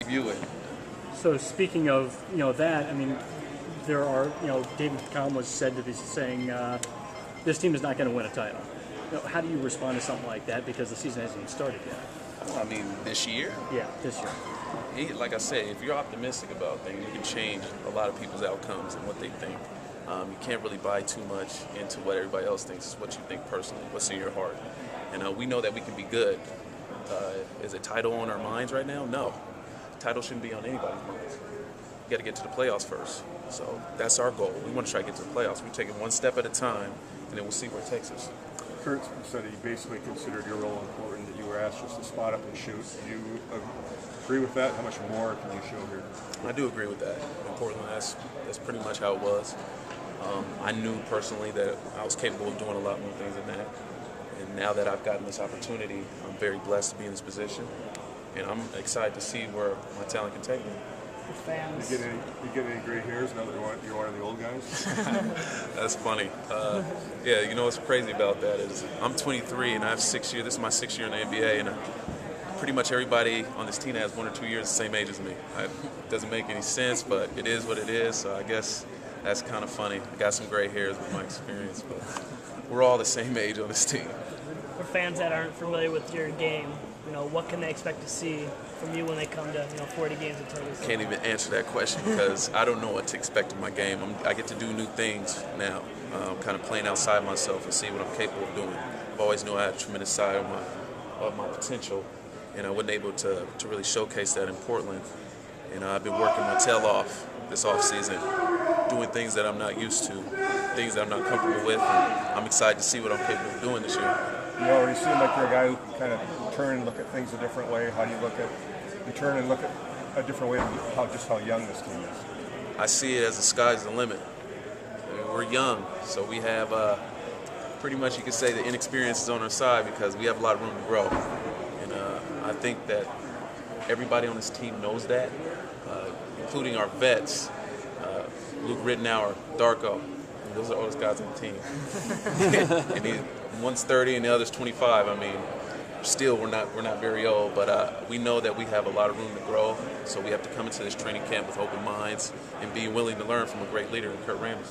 view it. So speaking of that, I mean, there are David Beckham was said to be saying this team is not going to win a title. How do you respond to something like that because the season hasn't even started yet? I mean, this year, Yeah, this year. like I say, if you're optimistic about things, you can change a lot of people's outcomes and what they think. You can't really buy too much into what everybody else thinks. It's what you think personally, what's in your heart. And we know that we can be good. Is a title on our minds right now? No. Title shouldn't be on anybody's minds. You got to get to the playoffs first. So that's our goal. We want to try to get to the playoffs. We're taking one step at a time, and then we'll see where it takes us. Kurt said he basically considered your role important, that you were asked just to spot up and shoot. Do you agree with that? How much more can you show here? I do agree with that. In Portland, that's pretty much how it was. I knew personally that I was capable of doing a lot more things than that. And now that I've gotten this opportunity, I'm very blessed to be in this position. And I'm excited to see where my talent can take me. Fans. You get any gray hairs now that you're one of the old guys? That's funny. Yeah, what's crazy about that is I'm 23 and I have 6 years. This is my 6th year in the NBA, and pretty much everybody on this team has 1 or 2 years the same age as me. It doesn't make any sense, but it is what it is. So I guess that's kind of funny. I got some gray hairs with my experience, but we're all the same age on this team. For fans that aren't familiar with your game, what can they expect to see from you when they come to 40 games at Toyota? Can't even answer that question because I don't know what to expect in my game. I get to do new things now. I'm kind of playing outside myself and see what I'm capable of doing. I've always knew I had a tremendous side of my potential, and I wasn't able to really showcase that in Portland. I've been working my tail off this offseason, doing things that I'm not used to, things that I'm not comfortable with, and I'm excited to see what I'm capable of doing this year. You already seem like you're a guy who can kind of turn and look at things a different way. How do you turn and look at a different way of just how young this team is? I see it as the sky's the limit. We're young, so we have pretty much, you could say, the inexperience is on our side because we have a lot of room to grow. And I think that everybody on this team knows that, including our vets, Luke Rittenauer, Darko. Those are the oldest guys on the team. And one's 30 and the other's 25. I mean, still we're not very old, but we know that we have a lot of room to grow. So we have to come into this training camp with open minds and be willing to learn from a great leader in Kurt Rambis.